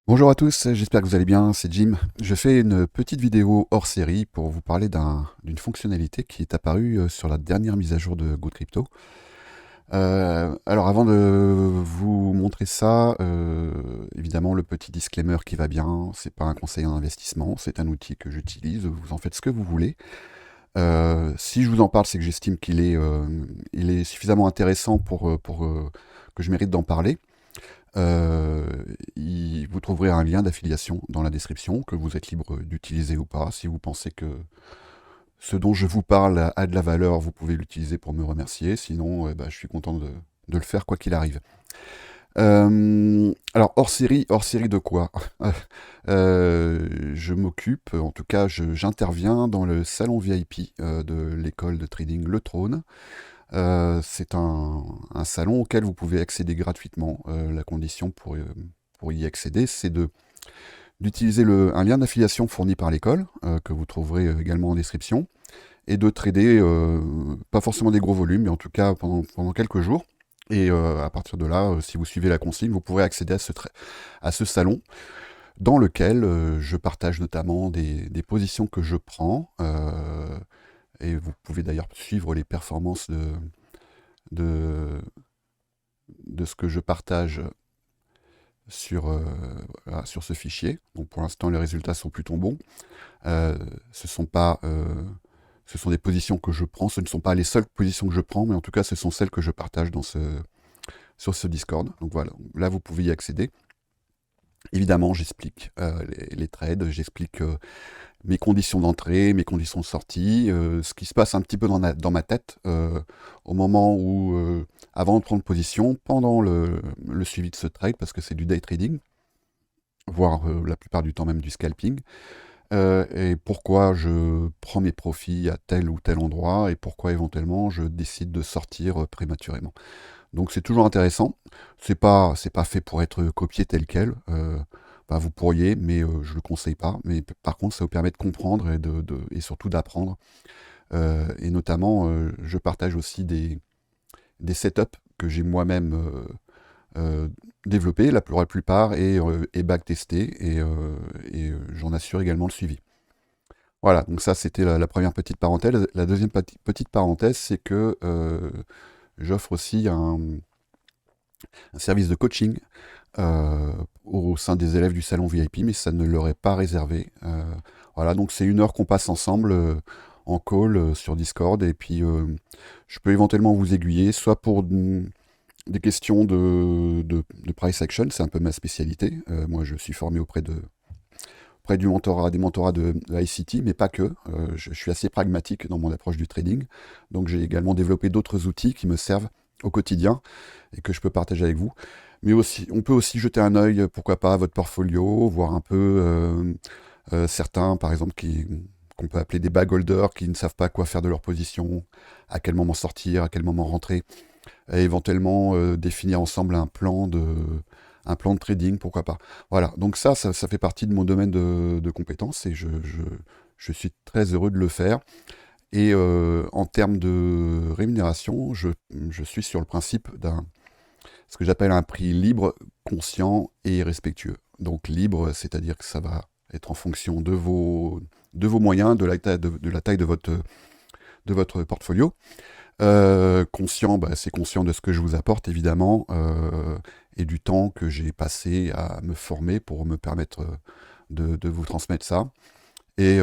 Bonjour à tous, j'espère que vous allez bien, c'est Jim. Je fais une petite vidéo hors série pour vous parler d'une fonctionnalité qui est apparue sur la dernière mise à jour de GoCrypto. Alors avant de vous montrer ça, évidemment le petit disclaimer qui va bien, c'est pas un conseil en investissement, c'est un outil que j'utilise, vous en faites ce que vous voulez. Si je vous en parle, c'est que j'estime il est suffisamment intéressant pour que je mérite d'en parler. Euh, Vous trouverez un lien d'affiliation dans la description que vous êtes libre d'utiliser ou pas. Si vous pensez que ce dont je vous parle a de la valeur, vous pouvez l'utiliser pour me remercier. Sinon, je suis content de le faire quoi qu'il arrive. Alors hors série de quoi? Je m'occupe, en tout cas, j'interviens dans le salon VIP de l'école de trading Le Trône. C'est un salon auquel vous pouvez accéder gratuitement. La condition pour y accéder, c'est d'utiliser un lien d'affiliation fourni par l'école, que vous trouverez également en description, et de trader, pas forcément des gros volumes, mais en tout cas pendant quelques jours. Et à partir de là, si vous suivez la consigne, vous pourrez accéder à ce salon dans lequel je partage notamment des positions que je prends. Et vous pouvez d'ailleurs suivre les performances de, de ce que je partage sur, voilà, sur ce fichier. Donc pour l'instant, les résultats sont plutôt bons. Euh, ce sont pas, ce sont des positions que je prends. Ce ne sont pas les seules positions que je prends, mais en tout cas, ce sont celles que je partage sur ce Discord. Donc voilà, là, vous pouvez y accéder. Évidemment, j'explique les trades, j'explique mes conditions d'entrée, mes conditions de sortie, ce qui se passe un petit peu dans ma tête au moment où, avant de prendre position, pendant le suivi de ce trade, parce que c'est du day trading, voire la plupart du temps même du scalping, et pourquoi je prends mes profits à tel ou tel endroit, et pourquoi éventuellement je décide de sortir prématurément. Donc c'est toujours intéressant. C'est pas fait pour être copié tel quel. Vous pourriez, mais je le conseille pas. Mais par contre, ça vous permet de comprendre et surtout d'apprendre. Et notamment, je partage aussi des setups que j'ai moi-même développés, pour la plupart, et backtestés. J'en assure également le suivi. Voilà, donc ça c'était la première petite parenthèse. La deuxième petite parenthèse, c'est que j'offre aussi un service de coaching au sein des élèves du salon VIP, mais ça ne leur est pas réservé. Voilà, donc c'est une heure qu'on passe ensemble en call sur Discord, et puis je peux éventuellement vous aiguiller, soit pour des questions de price action, c'est un peu ma spécialité. Moi, je suis formé auprès du mentorat, des mentorats de ICT, mais pas que. Je suis assez pragmatique dans mon approche du trading, donc j'ai également développé d'autres outils qui me servent au quotidien et que je peux partager avec vous. Mais aussi, on peut aussi jeter un œil, pourquoi pas, à votre portfolio, voir un peu certains, par exemple, qu'on peut appeler des bag holders, qui ne savent pas quoi faire de leur position, à quel moment sortir, à quel moment rentrer, et éventuellement définir ensemble un plan de trading, pourquoi pas. Voilà, donc ça fait partie de mon domaine de compétences, et je suis très heureux de le faire. Et en termes de rémunération, je suis sur le principe ce que j'appelle un prix libre, conscient et respectueux. Donc libre, c'est-à-dire que ça va être en fonction de vos moyens, de la taille de votre portfolio. Conscient, c'est conscient de ce que je vous apporte, évidemment, et du temps que j'ai passé à me former pour me permettre de vous transmettre ça. Et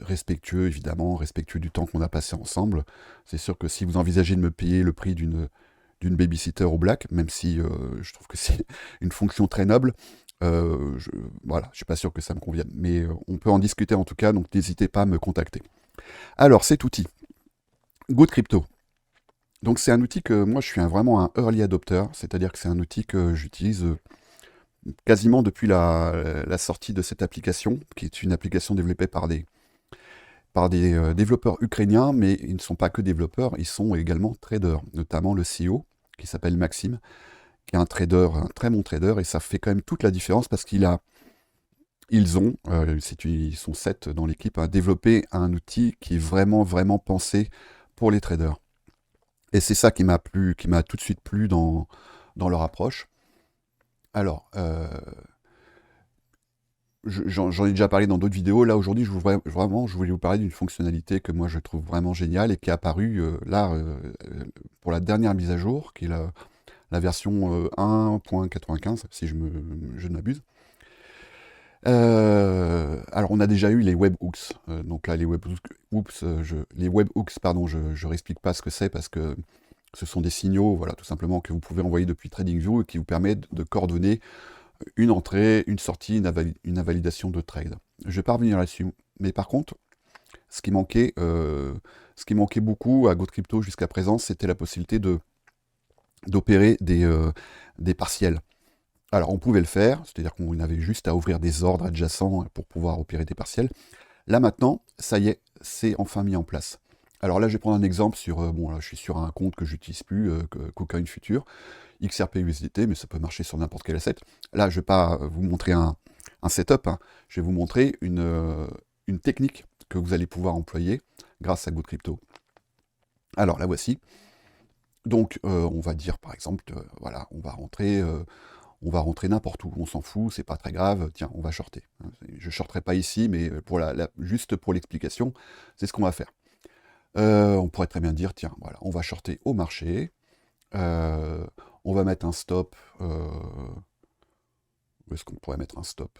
respectueux, évidemment, respectueux du temps qu'on a passé ensemble. C'est sûr que si vous envisagez de me payer le prix d'une babysitter au black, même si je trouve que c'est une fonction très noble, je, voilà, je suis pas sûr que ça me convienne. Mais on peut en discuter en tout cas, donc n'hésitez pas à me contacter. Alors, cet outil, Good Crypto. Donc c'est un outil que moi je suis vraiment un early adopter, c'est-à-dire que c'est un outil que j'utilise quasiment depuis la sortie de cette application, qui est une application développée par des développeurs ukrainiens, mais ils ne sont pas que développeurs, ils sont également traders, notamment le CEO, qui s'appelle Maxime, qui est un trader, un très bon trader, et ça fait quand même toute la différence parce ils sont 7 dans l'équipe, à développer un outil qui est vraiment, vraiment pensé pour les traders. Et c'est ça qui m'a tout de suite plu dans leur approche. Alors, j'en ai déjà parlé dans d'autres vidéos. Là, aujourd'hui, vraiment, je voulais vous parler d'une fonctionnalité que moi, je trouve vraiment géniale et qui est apparue là, pour la dernière mise à jour, qui est la version 1.95, si je ne m'abuse. Alors, on a déjà eu les webhooks. Donc là, les webhooks, pardon, je ne réexplique pas ce que c'est parce que ce sont des signaux, voilà, tout simplement, que vous pouvez envoyer depuis TradingView et qui vous permettent de coordonner une entrée, une sortie, une invalidation de trade. Je ne vais pas revenir là-dessus. Mais par contre, ce qui manquait beaucoup à GoCrypto jusqu'à présent, c'était la possibilité d'opérer des partiels. Alors, on pouvait le faire, c'est-à-dire qu'on avait juste à ouvrir des ordres adjacents pour pouvoir opérer des partiels. Là, maintenant, ça y est, c'est enfin mis en place. Alors là, je vais prendre un exemple sur, bon, là, je suis sur un compte que j'utilise plus, Cocoin Future, XRP USDT, mais ça peut marcher sur n'importe quel asset. Là, je ne vais pas vous montrer un setup, hein. Je vais vous montrer une technique que vous allez pouvoir employer grâce à GoCrypto. Alors, la voici. Donc, on va dire, par exemple, voilà, on va rentrer n'importe où, on s'en fout, c'est pas très grave, tiens, on va shorter. Je ne shorterai pas ici, mais juste pour l'explication, c'est ce qu'on va faire. On pourrait très bien dire, tiens, voilà, on va shorter au marché, on va mettre un stop. Où est-ce qu'on pourrait mettre un stop?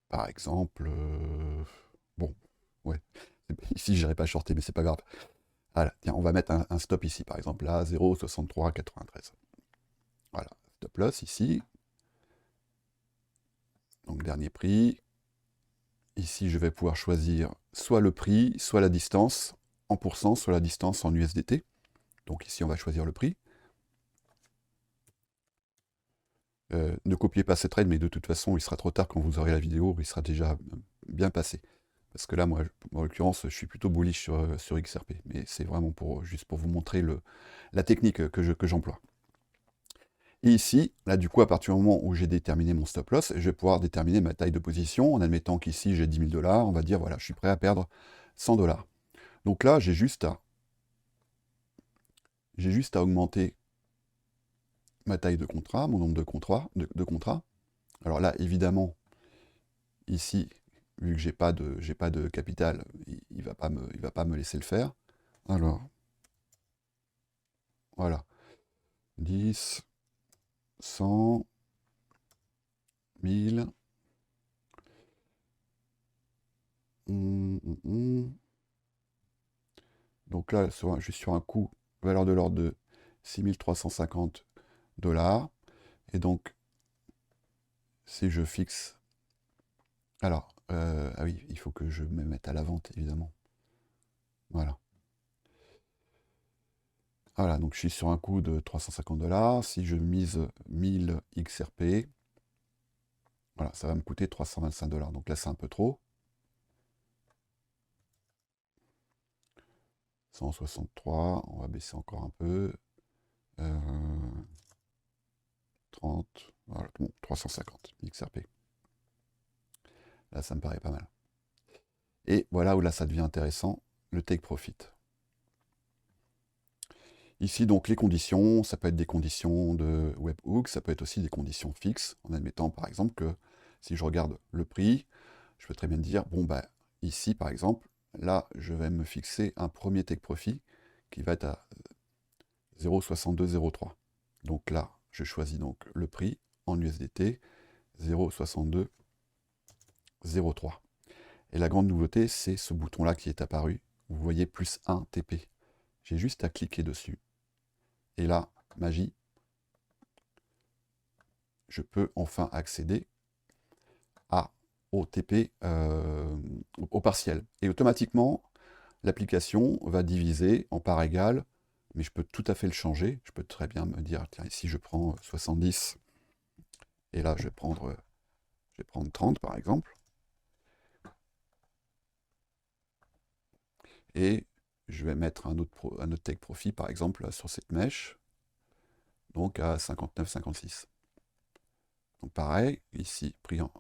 Par exemple, bon, ouais, ici, je n'irai pas shorter, mais c'est pas grave. Voilà, tiens, on va mettre un stop ici, par exemple, là, 0,6393. Voilà, stop loss ici. Donc, dernier prix. Ici, je vais pouvoir choisir soit le prix, soit la distance en pourcent, soit la distance en USDT. Donc ici, on va choisir le prix. Ne copiez pas cette règle, mais de toute façon, il sera trop tard quand vous aurez la vidéo, il sera déjà bien passé. Parce que là, moi, en l'occurrence, je suis plutôt bullish sur XRP. Mais c'est vraiment juste pour vous montrer la technique que j'emploie. Et ici, là, du coup, à partir du moment où j'ai déterminé mon stop loss, je vais pouvoir déterminer ma taille de position, en admettant qu'ici, j'ai 10 000 $. On va dire, voilà, je suis prêt à perdre 100 $. Donc là, j'ai juste à augmenter ma taille de contrat, mon nombre de contrats. Alors là, évidemment, ici, vu que j'ai pas de capital, il va pas me laisser le faire. Alors, voilà. 10, 100, 1000. Donc là, je suis sur un coût, valeur de l'ordre de 6350 $. Et donc, si je fixe... Alors, ah oui, il faut que je me mette à la vente, évidemment. Voilà. Voilà, donc je suis sur un coût de 350 $. Si je mise 1000 XRP, voilà, ça va me coûter 325 $. Donc là, c'est un peu trop. 163, on va baisser encore un peu. 30, voilà, bon, 350 XRP. Là, ça me paraît pas mal. Et voilà où là, ça devient intéressant, le take profit. Ici, donc, les conditions, ça peut être des conditions de webhook, ça peut être aussi des conditions fixes, en admettant, par exemple, que si je regarde le prix, je peux très bien dire, bon, bah, ici, par exemple, là, je vais me fixer un premier take profit qui va être à 0,6203. Donc là, je choisis donc le prix en USDT, 0,6203. Et la grande nouveauté, c'est ce bouton-là qui est apparu. Vous voyez plus 1 TP. J'ai juste à cliquer dessus. Et là, magie, je peux enfin accéder au TP, au partiel. Et automatiquement, l'application va diviser en parts égales, mais je peux tout à fait le changer. Je peux très bien me dire, tiens, ici je prends 70, et là je vais prendre 30 par exemple. Et je vais mettre un autre take profit par exemple là, sur cette mèche, donc à 59,56. Donc pareil, ici, prix en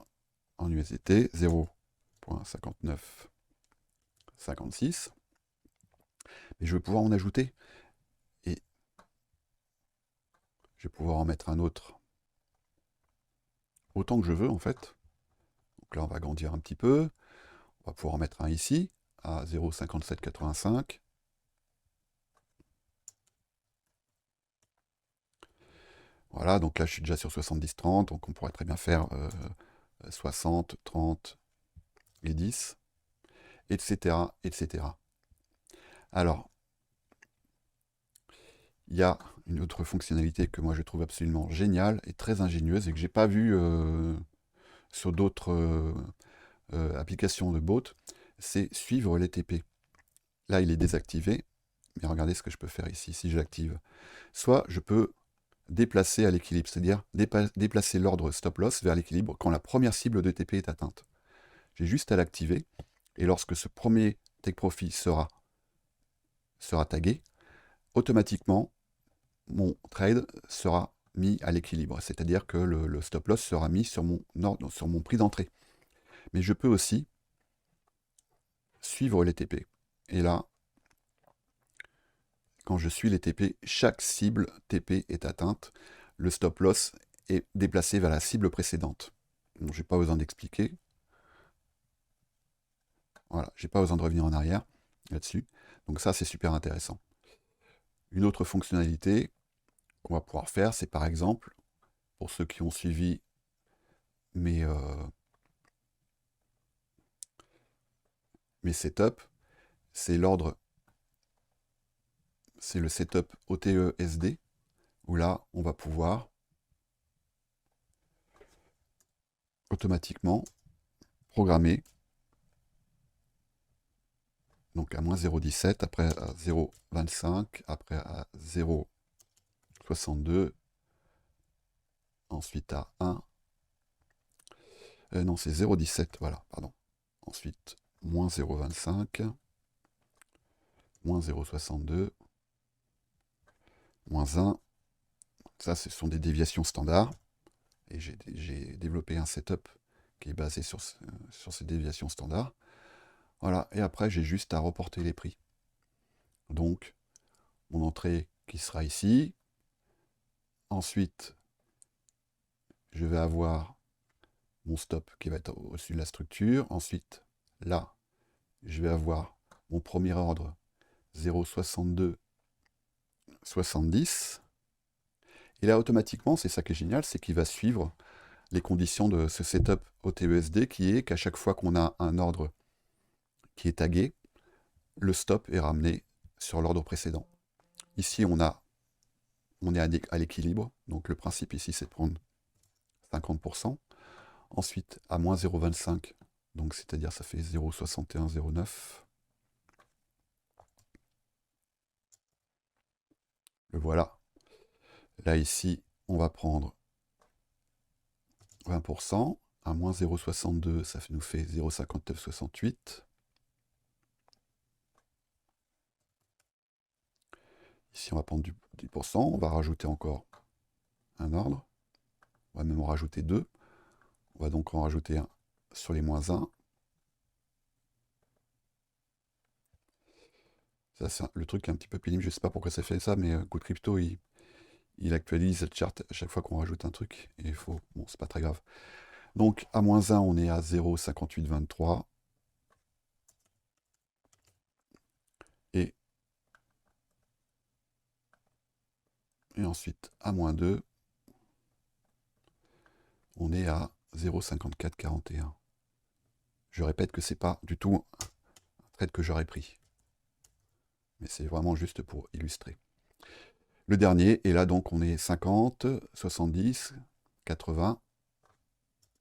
USDT, 0,5956. Mais je vais pouvoir en ajouter. Et je vais pouvoir en mettre un autre autant que je veux en fait. Donc là, on va agrandir un petit peu. On va pouvoir en mettre un ici, à 0,5785. Voilà, donc là, je suis déjà sur 70-30, donc on pourrait très bien faire 60, 30 et 10, etc., etc. Alors, il y a une autre fonctionnalité que moi je trouve absolument géniale et très ingénieuse et que j'ai pas vu sur d'autres applications de bot, c'est suivre les TP. Là, il est désactivé, mais regardez ce que je peux faire ici si je l'active. Soit je peux déplacer à l'équilibre, c'est-à-dire déplacer l'ordre stop-loss vers l'équilibre quand la première cible de TP est atteinte. J'ai juste à l'activer, et lorsque ce premier take profit sera tagué, automatiquement, mon trade sera mis à l'équilibre, c'est-à-dire que le stop-loss sera mis sur mon prix d'entrée. Mais je peux aussi suivre les TP. Et là, quand je suis les TP, chaque cible TP est atteinte. Le stop-loss est déplacé vers la cible précédente. Donc, je n'ai pas besoin d'expliquer. Voilà, j'ai pas besoin de revenir en arrière là-dessus. Donc ça, c'est super intéressant. Une autre fonctionnalité qu'on va pouvoir faire, c'est par exemple, pour ceux qui ont suivi mes, mes setups, c'est le setup OTE-SD, où là, on va pouvoir automatiquement programmer, donc à moins 0,17, après à 0,25, après à 0,62, ensuite à 1, non, c'est 0,17, voilà, pardon. Ensuite, moins 0,25, moins 0,62, moins 1. Ça, ce sont des déviations standards. Et j'ai développé un setup qui est basé sur ces déviations standards. Voilà, et après, j'ai juste à reporter les prix. Donc, mon entrée qui sera ici. Ensuite, je vais avoir mon stop qui va être au-dessus de la structure. Ensuite, là, je vais avoir mon premier ordre 0,6270. Et là, automatiquement, c'est ça qui est génial, c'est qu'il va suivre les conditions de ce setup OTESD qui est qu'à chaque fois qu'on a un ordre qui est tagué, le stop est ramené sur l'ordre précédent. Ici, on est à l'équilibre, donc le principe ici, c'est de prendre 50%. Ensuite, à moins 0,25, donc c'est-à-dire ça fait 0,6109. Le voilà. Là, ici, on va prendre 20%. À moins 0,62, ça nous fait 0,5968. Ici, on va prendre du 10%. On va rajouter encore un ordre. On va même en rajouter deux. On va donc en rajouter un sur les moins 1. Ça, c'est le truc qui est un petit peu pénible. Je ne sais pas pourquoi ça fait ça, mais GoodCrypto, il actualise le chart à chaque fois qu'on rajoute un truc. Et il faut. Bon, c'est pas très grave. Donc, à moins 1, on est à 0,5823. Et ensuite, à moins 2, on est à 0,5441. Je répète que c'est pas du tout un trade que j'aurais pris. Mais c'est vraiment juste pour illustrer. Le dernier, et là donc on est 50, 70, 80,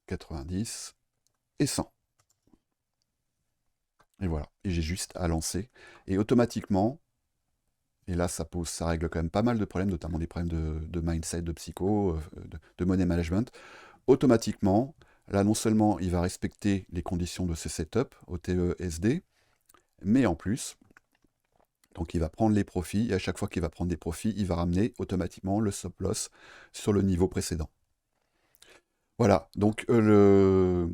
90 et 100. Et voilà. Et j'ai juste à lancer. Et automatiquement, et là ça règle quand même pas mal de problèmes, notamment des problèmes de mindset, de psycho, de money management. Automatiquement, là non seulement il va respecter les conditions de ce setup OTE-SD, mais en plus, donc il va prendre les profits, et à chaque fois qu'il va prendre des profits, il va ramener automatiquement le stop loss sur le niveau précédent. Voilà, donc le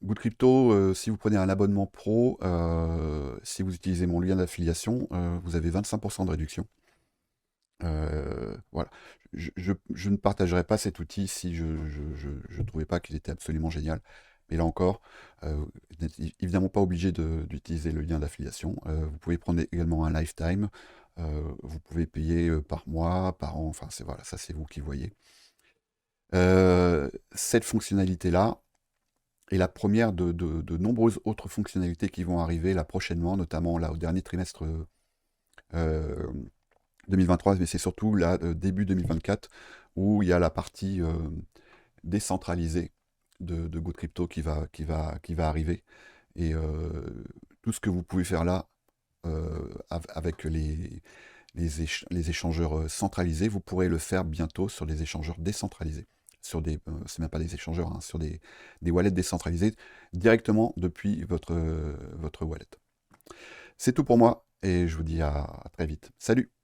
Good Crypto, si vous prenez un abonnement pro, si vous utilisez mon lien d'affiliation, vous avez 25% de réduction. Voilà. Je ne partagerai pas cet outil si je ne trouvais pas qu'il était absolument génial. Mais là encore, vous n'êtes évidemment pas obligé d'utiliser le lien d'affiliation. Vous pouvez prendre également un lifetime. Vous pouvez payer par mois, par an. Enfin, voilà, ça c'est vous qui voyez. Cette fonctionnalité-là est la première de nombreuses autres fonctionnalités qui vont arriver là prochainement, notamment là au dernier trimestre 2023, mais c'est surtout là début 2024 où il y a la partie décentralisée de Good Crypto qui va arriver. Et tout ce que vous pouvez faire là avec les échangeurs centralisés, vous pourrez le faire bientôt sur des échangeurs décentralisés. Sur des, c'est même pas des échangeurs, hein, sur des wallets décentralisés directement depuis votre wallet. C'est tout pour moi et je vous dis à très vite. Salut!